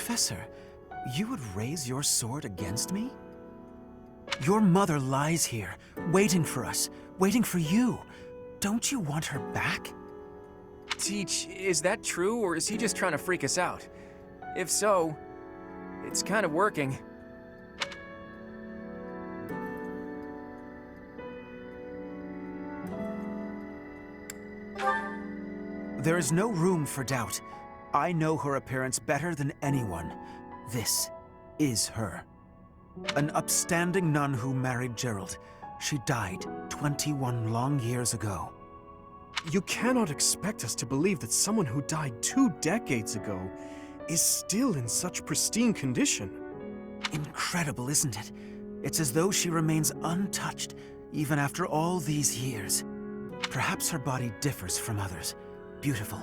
Professor, you would raise your sword against me? Your mother lies here, waiting for us, waiting for you. Don't you want her back? Teach, is that true, or is he just trying to freak us out? If so, it's kind of working. There is no room for doubt. I know her appearance better than anyone. This is her. An upstanding nun who married Gerald. She died 21 long years ago. You cannot expect us to believe that someone who died 2 decades ago is still in such pristine condition. Incredible, isn't it? It's as though she remains untouched, even after all these years. Perhaps her body differs from others. Beautiful,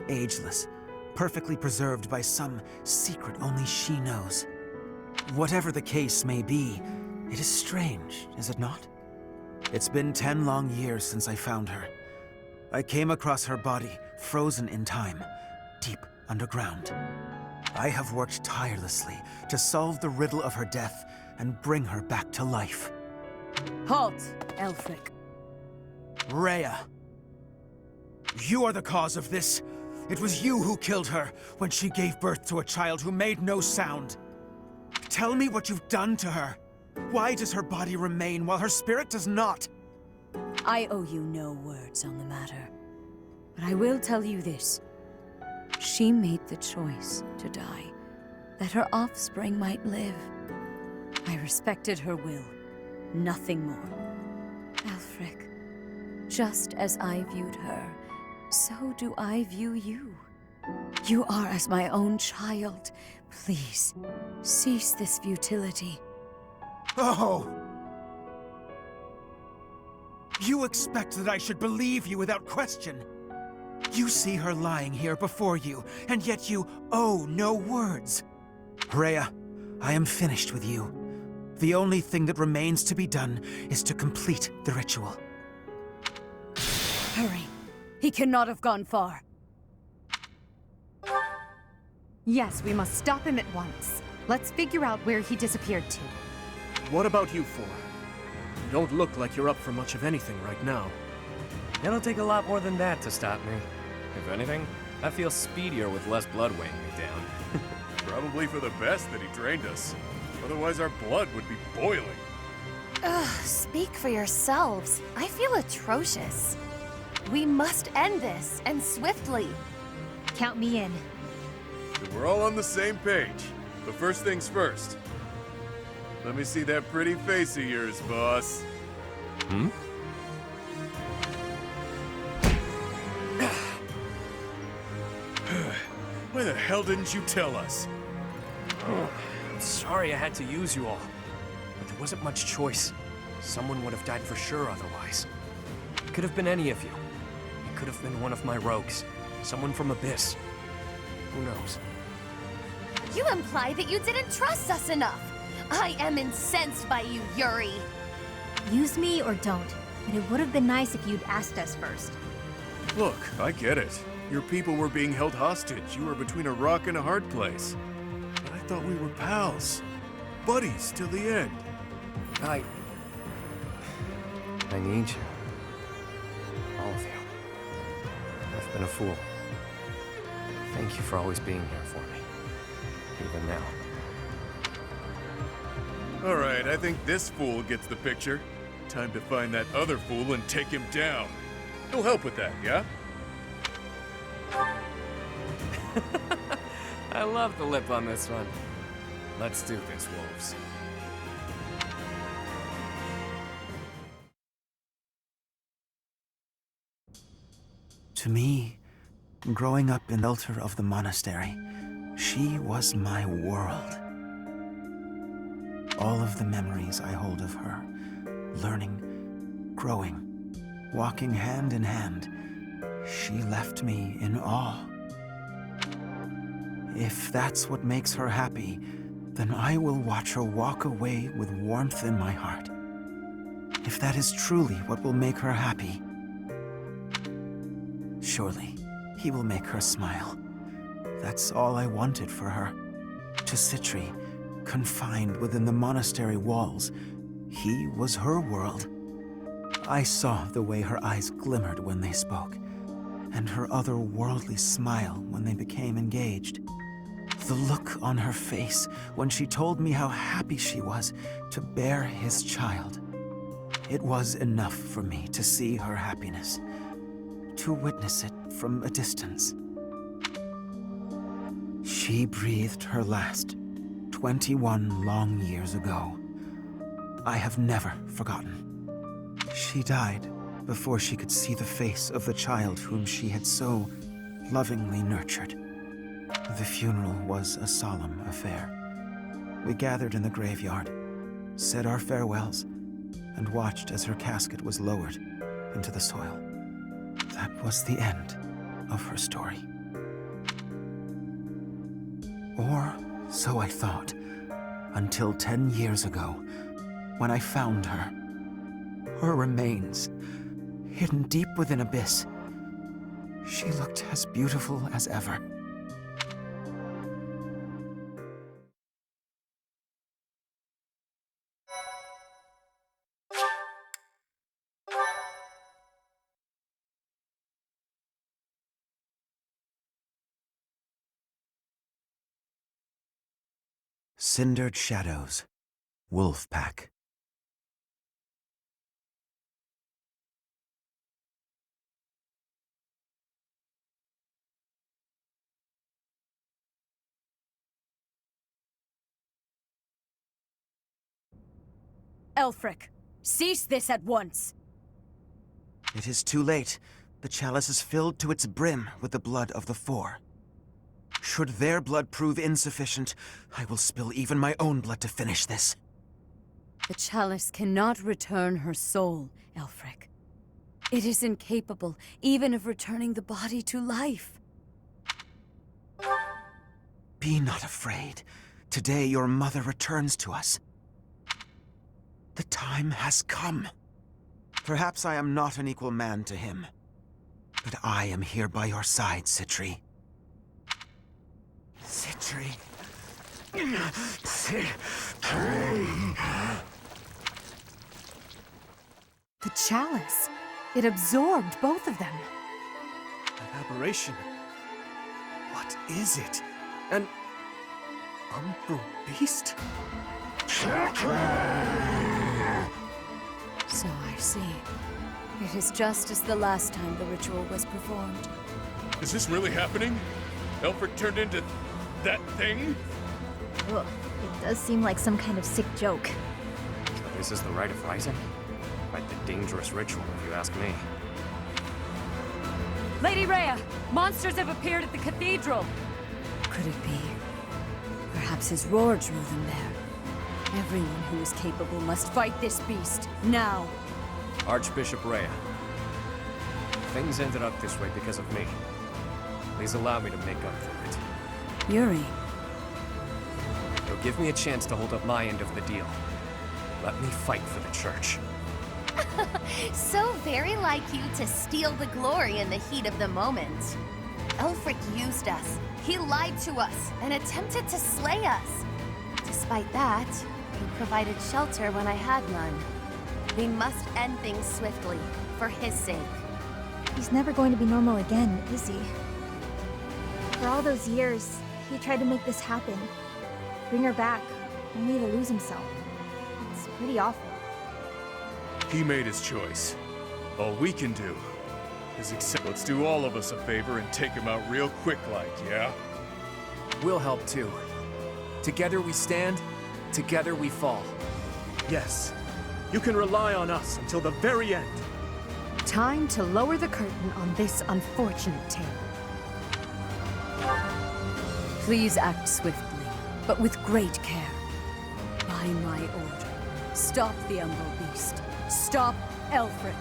ageless, perfectly preserved by some secret only she knows. Whatever the case may be, it is strange, is it not? It's been 10 long years since I found her. I came across her body, frozen in time, deep underground. I have worked tirelessly to solve the riddle of her death and bring her back to life. Halt, Elfric. Rhea! You are the cause of this. It was you who killed her when she gave birth to a child who made no sound. Tell me what you've done to her. Why does her body remain while her spirit does not? I owe you no words on the matter. But I will tell you this. She made the choice to die, that her offspring might live. I respected her will, nothing more. Elfric, just as I viewed her, so do I view you. You are as my own child. Please, cease this futility. Oh! You expect that I should believe you without question. You see her lying here before you, and yet you owe no words. Rhea, I am finished with you. The only thing that remains to be done is to complete the ritual. Hurry. He cannot have gone far. Yes, we must stop him at once. Let's figure out where he disappeared to. What about you four? You don't look like you're up for much of anything right now. It'll take a lot more than that to stop me. If anything, I feel speedier with less blood weighing me down. Probably for the best that he trained us. Otherwise our blood would be boiling. Ugh, speak for yourselves. I feel atrocious. We must end this, and swiftly. Count me in. Then we're all on the same page. But first things first. Let me see that pretty face of yours, boss. Hmm? Why the hell didn't you tell us? I'm sorry I had to use you all. But there wasn't much choice. Someone would have died for sure otherwise. It could have been any of you. It could have been one of my rogues. Someone from Abyss. Who knows? You imply that you didn't trust us enough. I am incensed by you, Yuri. Use me or don't, but it would have been nice if you'd asked us first. Look, I get it. Your people were being held hostage. You were between a rock and a hard place. But I thought we were pals. Buddies till the end. I need you. All of you. I've been a fool. Thank you for always being here for me. Even now. Alright, I think this fool gets the picture. Time to find that other fool and take him down. You'll help with that, yeah? I love the lip on this one. Let's do this, wolves. To me, growing up in the shelter of the monastery, she was my world. All of the memories I hold of her, learning, growing, walking hand in hand, she left me in awe. If that's what makes her happy, then I will watch her walk away with warmth in my heart. If that is truly what will make her happy, surely he will make her smile. That's all I wanted for her. to Citri, confined within the monastery walls. He was her world. I saw the way her eyes glimmered when they spoke, and her otherworldly smile when they became engaged. The look on her face when she told me how happy she was to bear his child. It was enough for me to see her happiness, to witness it from a distance. She breathed her last 21 long years ago. I have never forgotten. She died before she could see the face of the child whom she had so lovingly nurtured. The funeral was a solemn affair. We gathered in the graveyard, said our farewells, and watched as her casket was lowered into the soil. That was the end of her story. Or so I thought, until 10 years ago, when I found her. Her remains, hidden deep within abyss. She looked as beautiful as ever. Cindered Shadows, Wolf Pack. Elfric, cease this at once! It is too late. The chalice is filled to its brim with the blood of the Four. Should their blood prove insufficient, I will spill even my own blood to finish this. The chalice cannot return her soul, Elfric. It is incapable even of returning the body to life. Be not afraid. Today your mother returns to us. The time has come. Perhaps I am not an equal man to him, but I am here by your side, Citri. Citri. The chalice. It absorbed both of them. An aberration. What is it? An umbral beast? So I see. It is just as the last time the ritual was performed. Is this really happening? Elfric turned into that thing? Ugh, it does seem like some kind of sick joke. So this is the Rite of Rising? Quite the dangerous ritual, if you ask me. Lady Rhea! Monsters have appeared at the cathedral! Could it be? Perhaps his roar drew them there. Everyone who is capable must fight this beast, now! Archbishop Rhea. Things ended up this way because of me. Please allow me to make up for it. Yuri, You'll give me a chance to hold up my end of the deal. Let me fight for the church. So very like you to steal the glory in the heat of the moment. Elfric used us. He lied to us and attempted to slay us. Despite that, he provided shelter when I had none. We must end things swiftly, for his sake. He's never going to be normal again, is he? For all those years, he tried to make this happen. Bring her back, only to lose himself. It's pretty awful. He made his choice. All we can do is accept. Let's do all of us a favor and take him out real quick like, yeah? We'll help too. Together we stand, together we fall. Yes. You can rely on us until the very end. Time to lower the curtain on this unfortunate tale. please act swiftly, but with great care. By my order, stop the Umbral Beast. Stop Elfric.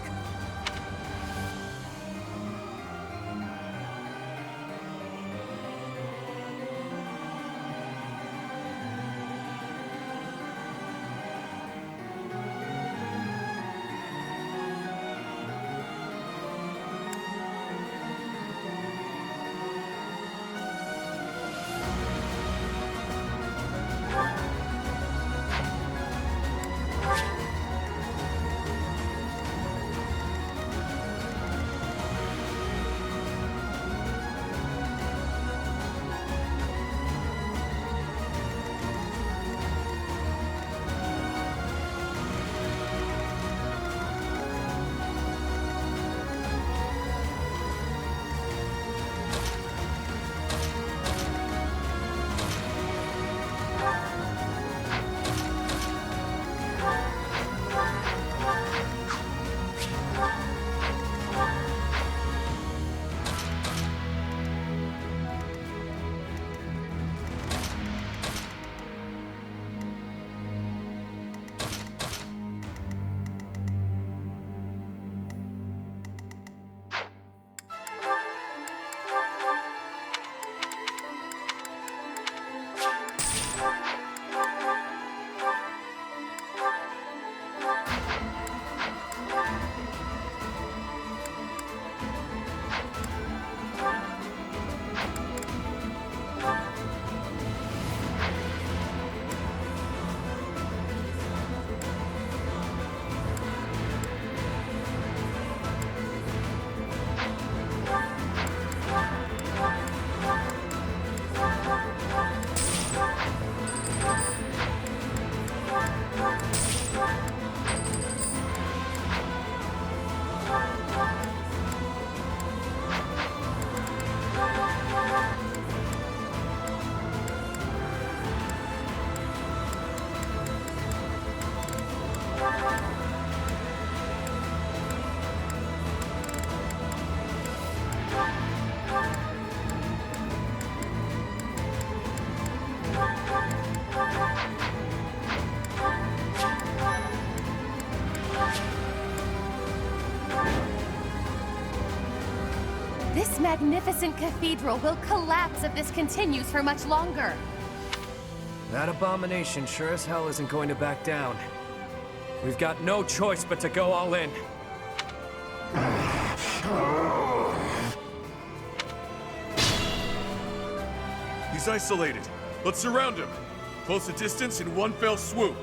This magnificent cathedral will collapse if this continues for much longer. That abomination sure as hell isn't going to back down. We've got no choice but to go all in. He's isolated. Let's surround him. Close the distance in one fell swoop.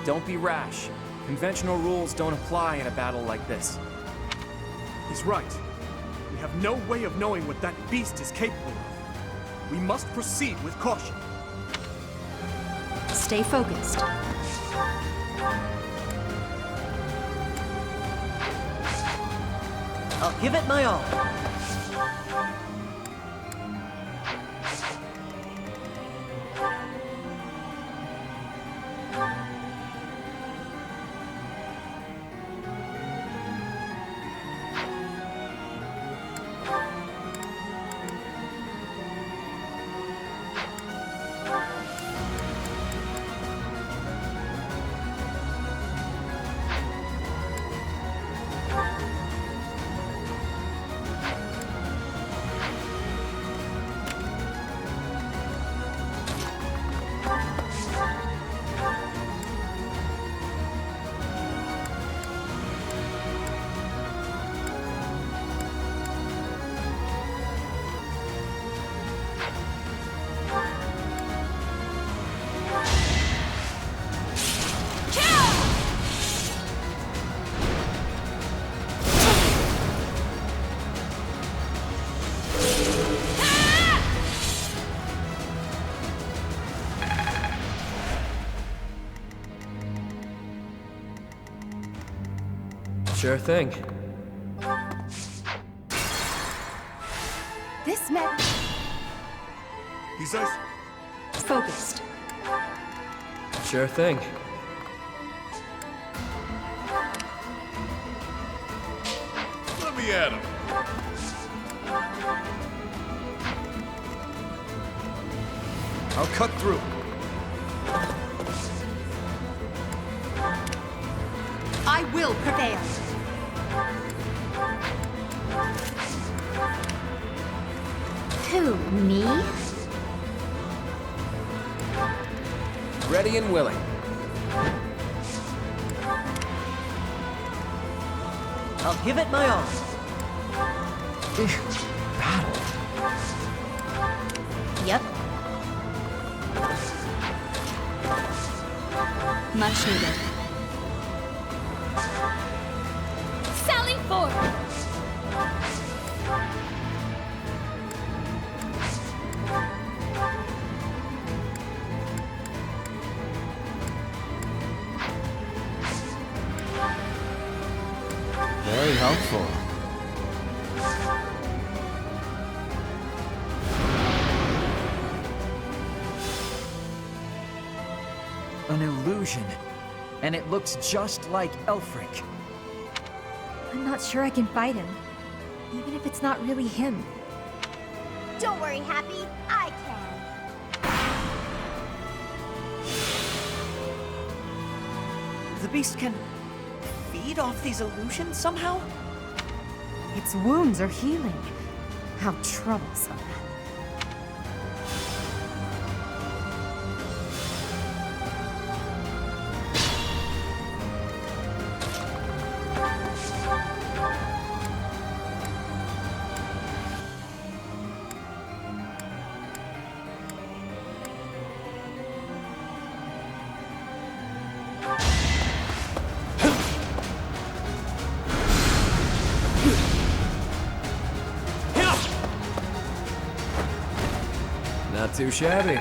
Don't be rash. Conventional rules don't apply in a battle like this. He's right. We have no way of knowing what that beast is capable of. We must proceed with caution. Stay focused. I'll give it my all. Sure thing. This man. He's Focused. Sure thing. Let me at him. I'll cut through. I will prevail. Who, me? Ready and willing. I'll give it my all. Yep. Much needed. Sally forward! Very helpful. An illusion. And it looks just like Elfric. I'm not sure I can fight him. Even if it's not really him. Don't worry, Happy. I can. The beast can feed off these illusions somehow? Its wounds are healing. How troublesome. Not too shabby.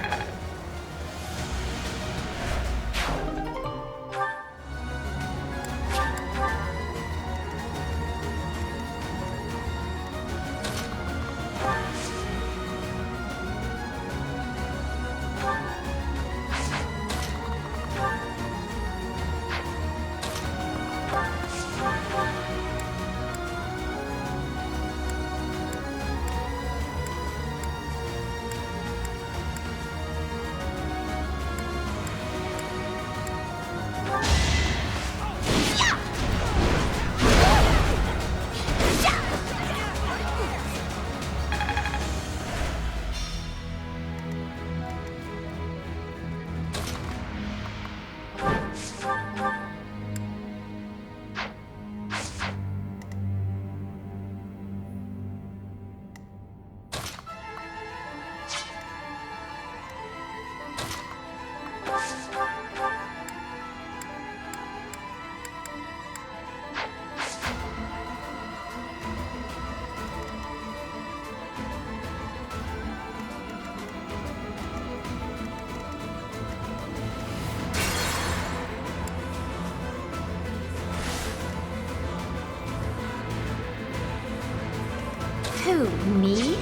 Me?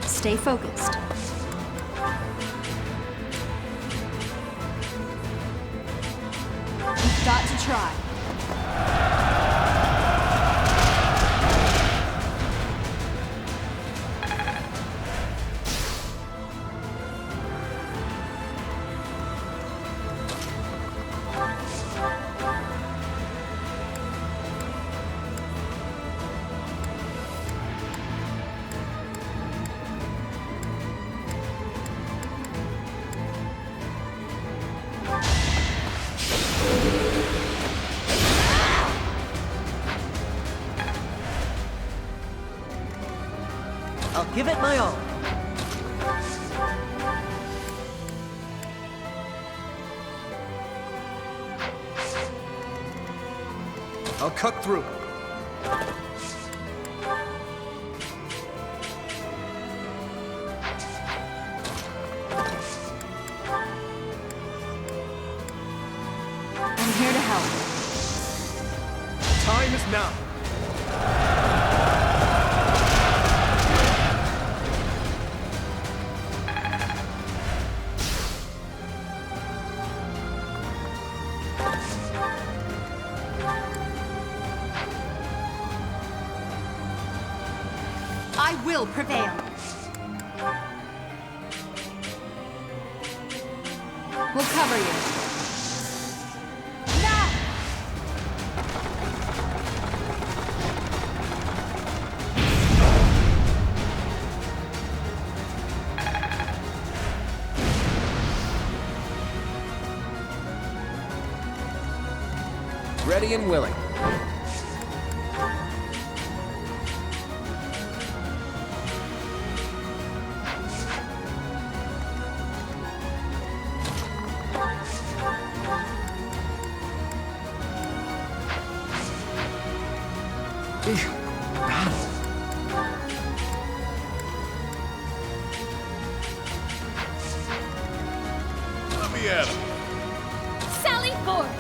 Stay focused. You've got to try. I'll give it my all. I'll cut through. I'm here to help. Time is now. I will prevail. We'll cover you. Now! Ready and willing. Let me at him. Sally forth!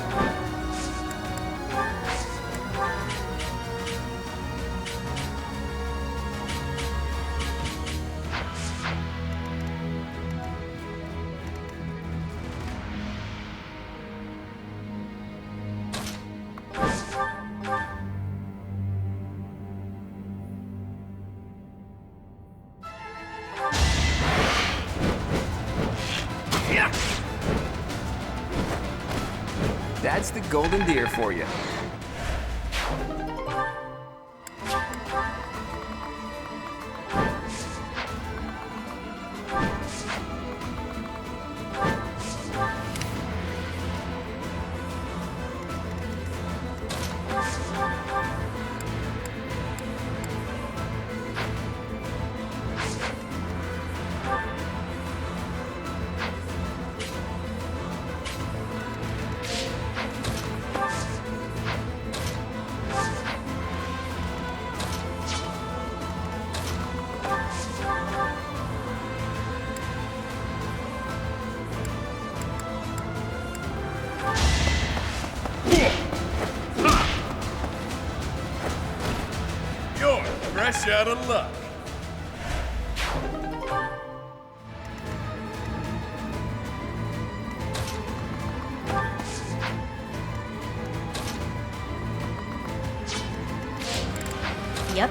That's the golden deer for you. You're fresh out of luck. Yep.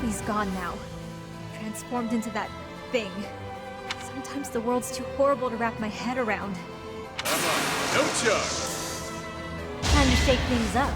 He's gone now. Transformed into that thing. Sometimes the world's too horrible to wrap my head around. No charge. Time to shake things up.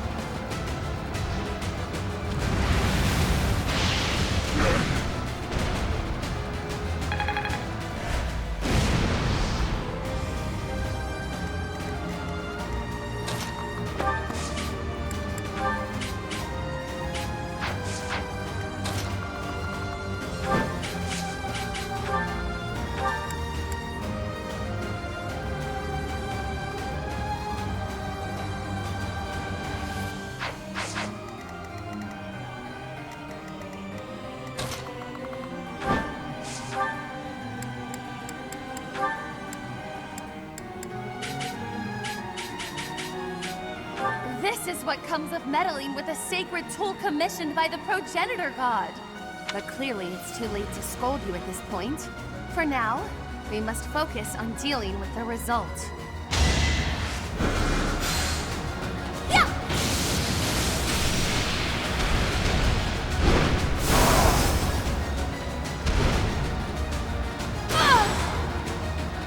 This is what comes of meddling with a sacred tool commissioned by the progenitor god. But clearly it's too late to scold you at this point. For now, we must focus on dealing with the result. Yeah!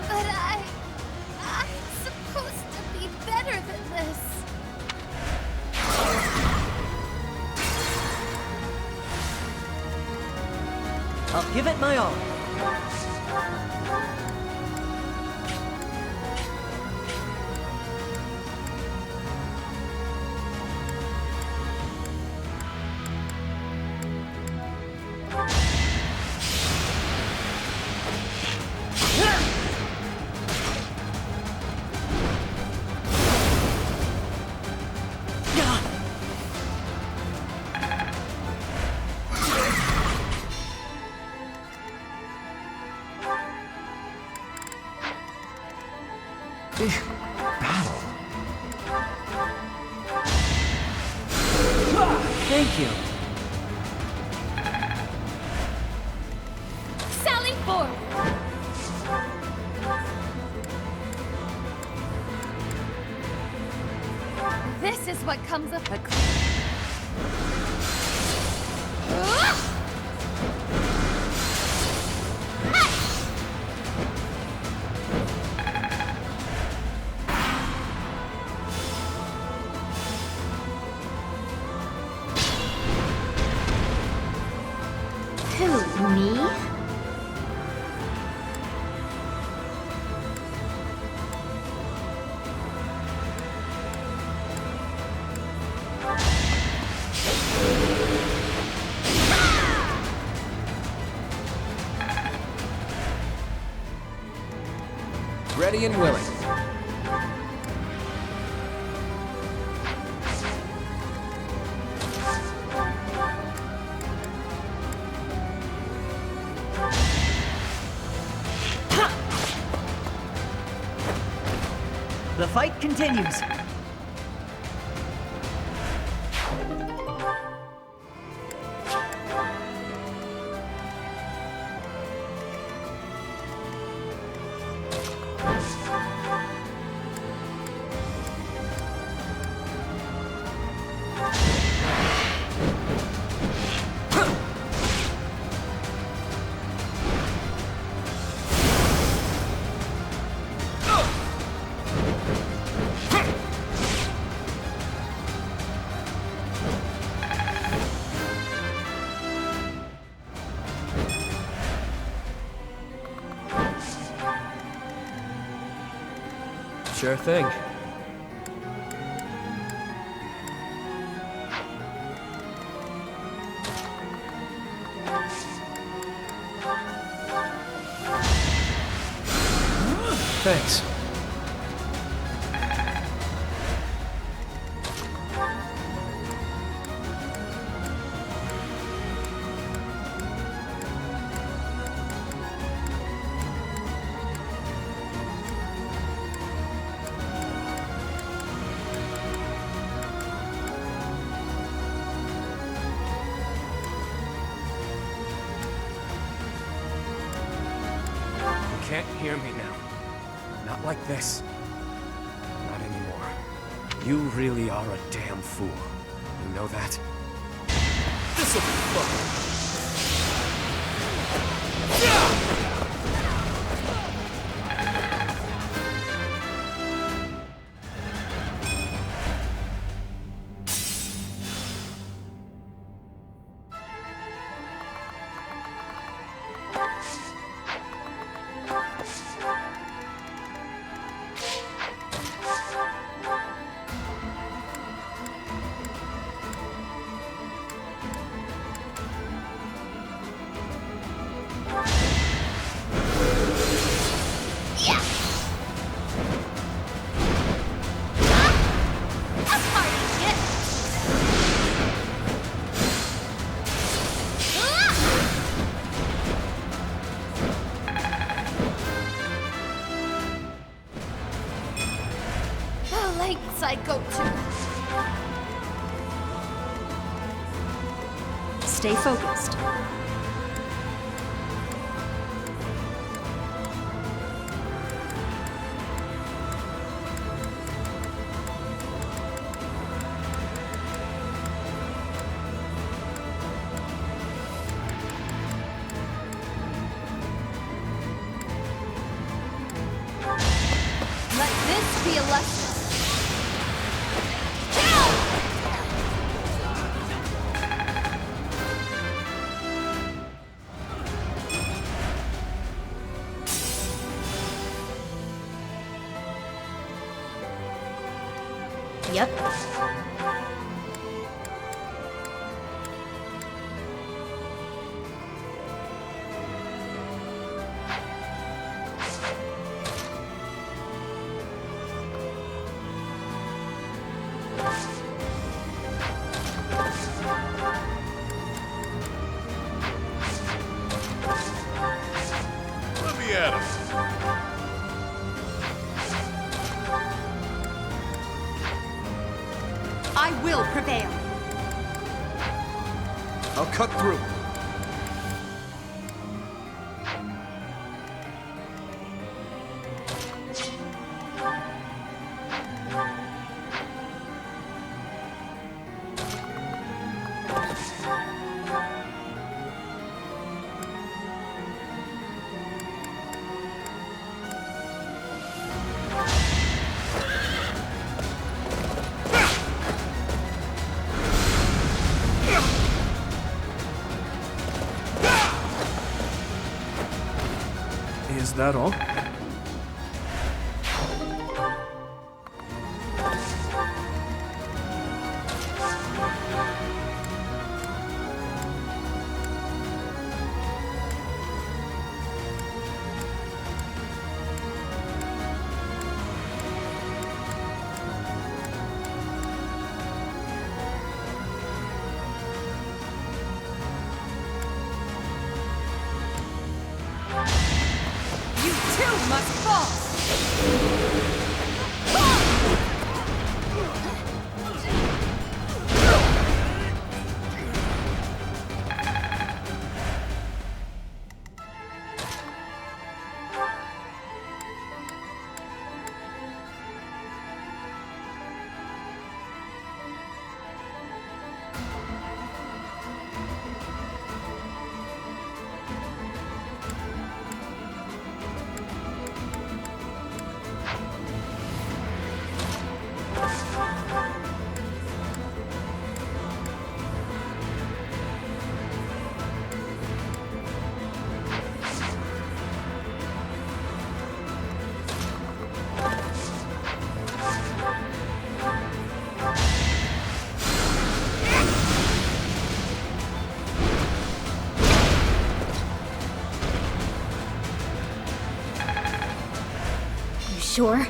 But I'm supposed to be better than this. I'll give it my all. Battle. Thank you. Sally forward! This is what comes of a Who, me? Ready and willing. The fight continues. Sure thing. Thanks. You can't hear me now. Not like this. Not anymore. You really are a damn fool. You know that? This'll be fun! lengths I go to. Stay focused. Let this be a lesson. Yep. Let me at him. I will prevail. I'll cut through. Is that all? You too must fall! You sure?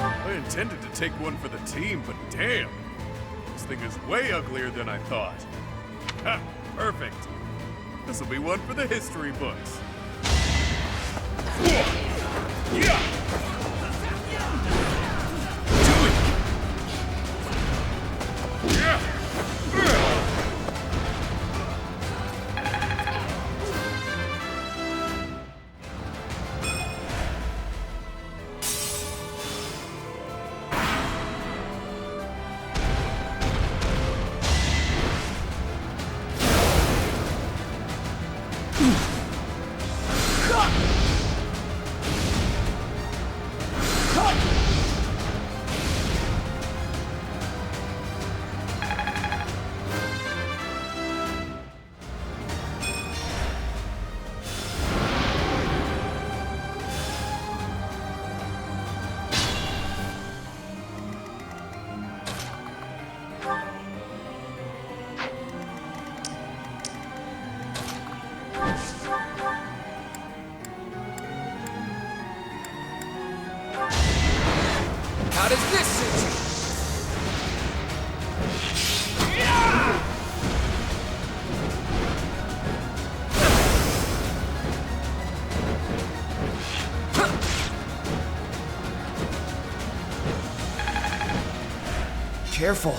I intended to take one for the team, but damn! This thing is way uglier than I thought. Ha! Perfect! This'll be one for the history books. Yeah! Careful.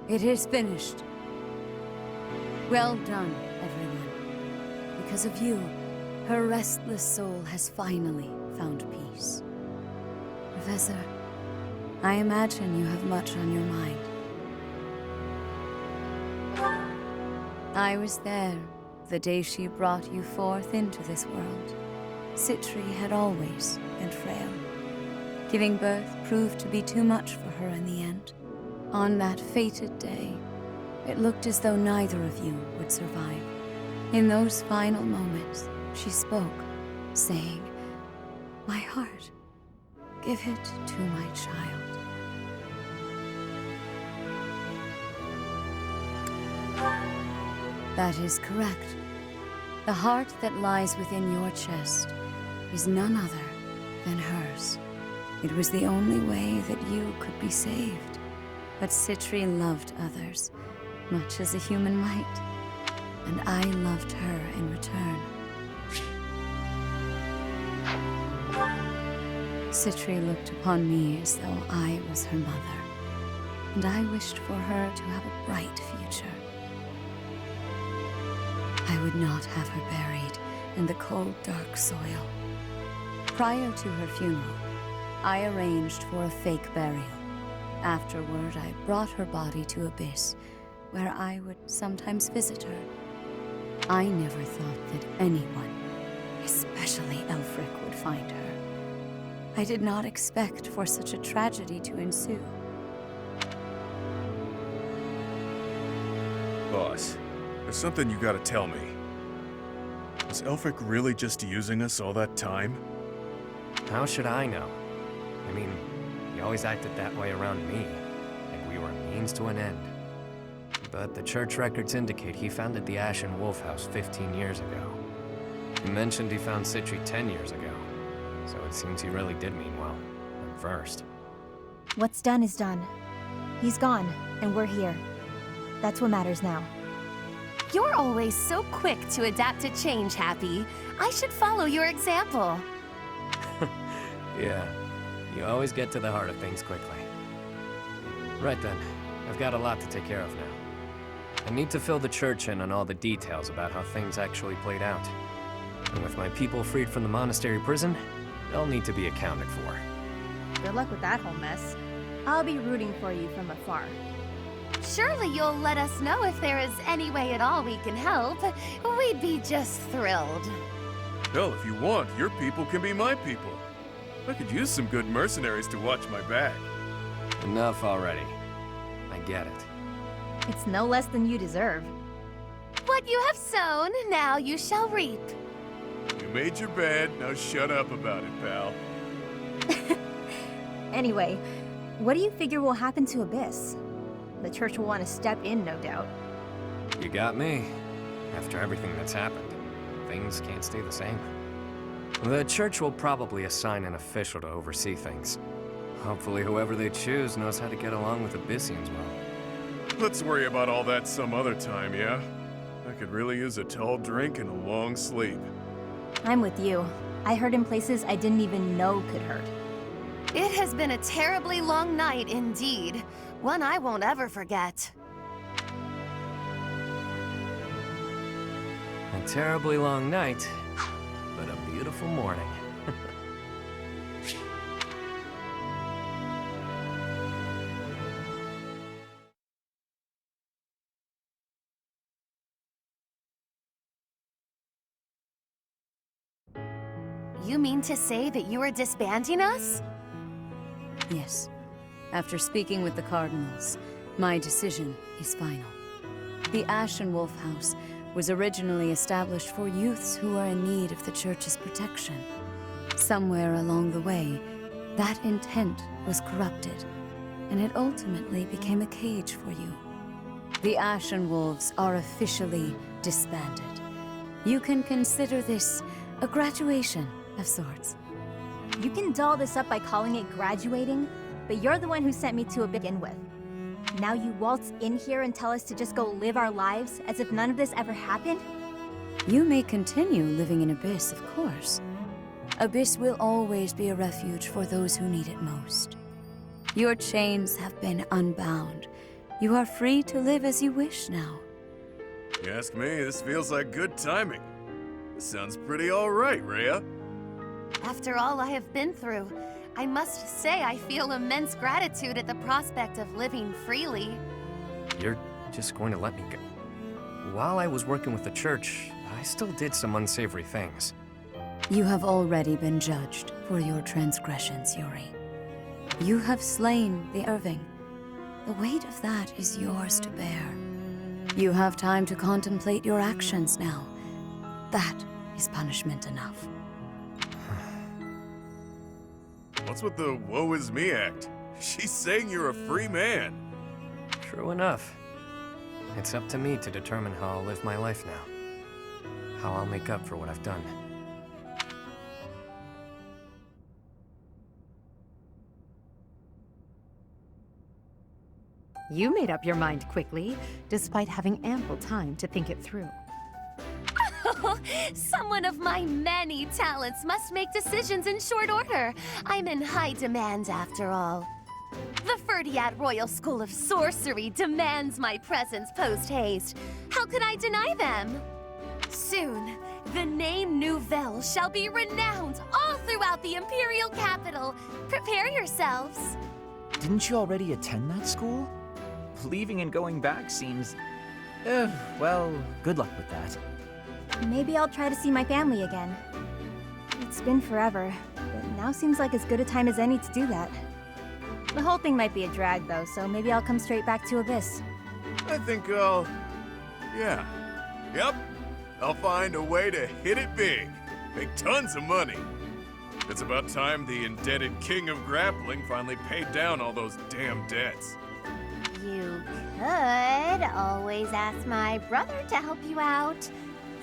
It is finished. Well done, everyone. Because of you, her restless soul has finally found peace. Professor, I imagine you have much on your mind. I was there the day she brought you forth into this world. Citri had always been frail. Giving birth proved to be too much for her in the end. On that fated day, it looked as though neither of you would survive. In those final moments, she spoke, saying, "My heart, give it to my child." That is correct. The heart that lies within your chest is none other than hers. It was the only way that you could be saved. But Citri loved others, much as a human might, and I loved her in return. Citri looked upon me as though I was her mother, and I wished for her to have a bright future. I would not have her buried in the cold, dark soil. Prior to her funeral, I arranged for a fake burial. Afterward, I brought her body to Abyss, where I would sometimes visit her. I never thought that anyone, especially Elfric, would find her. I did not expect for such a tragedy to ensue. Boss, there's something you gotta tell me. Was Elfric really just using us all that time? How should I know? I mean, he always acted that way around me, like we were a means to an end. But the church records indicate he founded the Ashen Wolf House 15 years ago. He mentioned he found Citri 10 years ago, so it seems he really did mean well, at first. What's done is done. He's gone, and we're here. That's what matters now. You're always so quick to adapt to change, Happy. I should follow your example. Yeah, you always get to the heart of things quickly. Right then, I've got a lot to take care of now. I need to fill the church in on all the details about how things actually played out. And with my people freed from the monastery prison, they'll need to be accounted for. Good luck with that whole mess. I'll be rooting for you from afar. Surely you'll let us know if there is any way at all we can help. We'd be just thrilled. Hell, if you want, your people can be my people. I could use some good mercenaries to watch my back. Enough already. I get it. It's no less than you deserve. What you have sown, now you shall reap. You made your bed, now shut up about it, pal. Anyway, what do you figure will happen to Abyss? The church will want to step in, no doubt. You got me. After everything that's happened, things can't stay the same. The church will probably assign an official to oversee things. Hopefully whoever they choose knows how to get along with Abyssians well. Let's worry about all that some other time, yeah? I could really use a tall drink and a long sleep. I'm with you. I hurt in places I didn't even know could hurt. It has been a terribly long night indeed. One I won't ever forget. A terribly long night, but a beautiful morning. You mean to say that you are disbanding us? Yes. After speaking with the Cardinals, my decision is final. The Ashen Wolf House was originally established for youths who are in need of the Church's protection. Somewhere along the way, that intent was corrupted, and it ultimately became a cage for you. The Ashen Wolves are officially disbanded. You can consider this a graduation of sorts. You can doll this up by calling it graduating, but you're the one who sent me to begin with. Now you waltz in here and tell us to just go live our lives as if none of this ever happened? You may continue living in Abyss, of course. Abyss will always be a refuge for those who need it most. Your chains have been unbound. You are free to live as you wish now. You ask me, this feels like good timing. This sounds pretty alright, Rhea. After all I have been through, I must say I feel immense gratitude at the prospect of living freely. You're just going to let me go? While I was working with the Church, I still did some unsavory things. You have already been judged for your transgressions, Yuri. You have slain the Irving. The weight of that is yours to bear. You have time to contemplate your actions now. That is punishment enough. What's with the woe is me act? She's saying you're a free man. True enough. It's up to me to determine how I'll live my life now. How I'll make up for what I've done. You made up your mind quickly, despite having ample time to think it through. Someone of my many talents must make decisions in short order. I'm in high demand after all. The Ferdiad Royal School of Sorcery demands my presence post-haste. How could I deny them? Soon, the name Nouvelle shall be renowned all throughout the Imperial capital. Prepare yourselves. Didn't you already attend that school? Leaving and going back seems... well, good luck with that. Maybe I'll try to see my family again. It's been forever, but now seems like as good a time as any to do that. The whole thing might be a drag, though, so maybe I'll come straight back to Abyss. I think I'll... yeah. Yep. I'll find a way to hit it big. Make tons of money. It's about time the indebted king of grappling finally paid down all those damn debts. You could always ask my brother to help you out.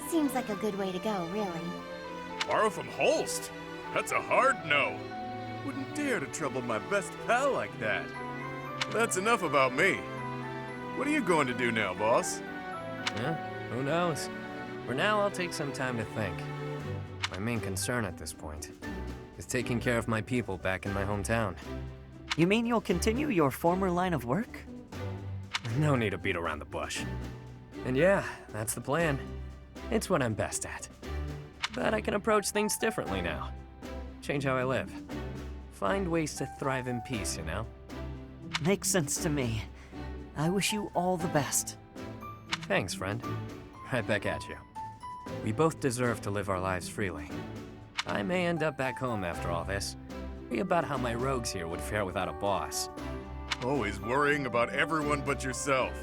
Seems like a good way to go, really. Borrow from Holst? That's a hard no. Wouldn't dare to trouble my best pal like that. That's enough about me. What are you going to do now, boss? Who knows? For now, I'll take some time to think. My main concern at this point is taking care of my people back in my hometown. You mean you'll continue your former line of work? No need to beat around the bush. And yeah, that's the plan. It's what I'm best at. But I can approach things differently now. Change how I live. Find ways to thrive in peace, you know? Makes sense to me. I wish you all the best. Thanks, friend. Right back at you. We both deserve to live our lives freely. I may end up back home after all this. Be about how my rogues here would fare without a boss. Always worrying about everyone but yourself.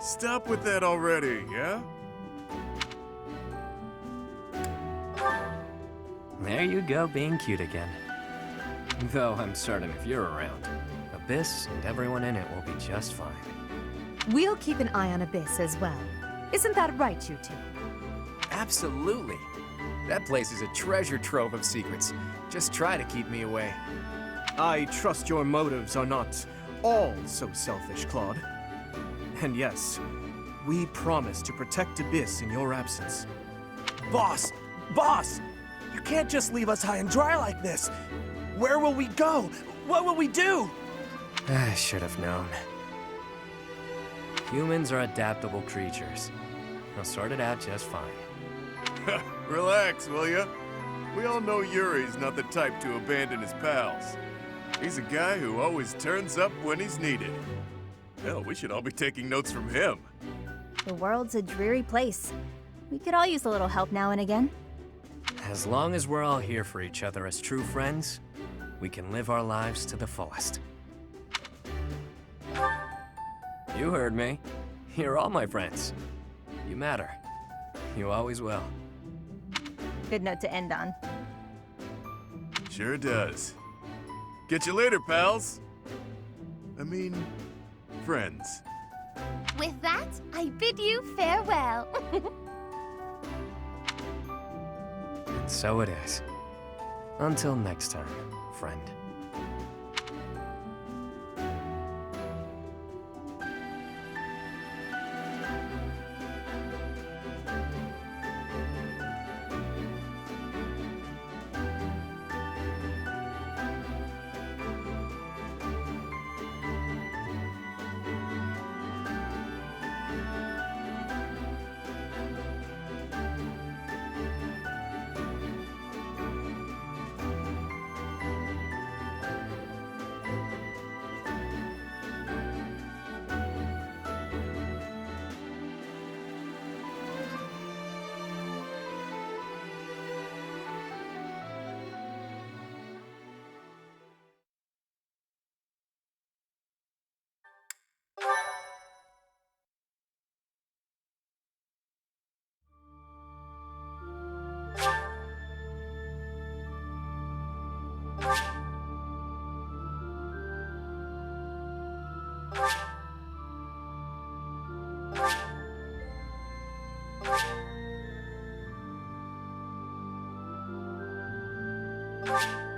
Stop with that already, yeah? There you go, being cute again. Though I'm certain if you're around, Abyss and everyone in it will be just fine. We'll keep an eye on Abyss as well. Isn't that right, you two? Absolutely. That place is a treasure trove of secrets. Just try to keep me away. I trust your motives are not all so selfish, Claude. And yes, we promise to protect Abyss in your absence. Boss! Boss! You can't just leave us high and dry like this! Where will we go? What will we do? I should have known. Humans are adaptable creatures. They'll sort it out just fine. Relax, will ya? We all know Yuri's not the type to abandon his pals. He's a guy who always turns up when he's needed. Hell, we should all be taking notes from him. The world's a dreary place. We could all use a little help now and again. As long as we're all here for each other as true friends, we can live our lives to the fullest. You heard me. You're all my friends. You matter. You always will. Good note to end on. Sure does. Get you later, pals. I mean, friends. With that, I bid you farewell. And so it is. Until next time, friend. you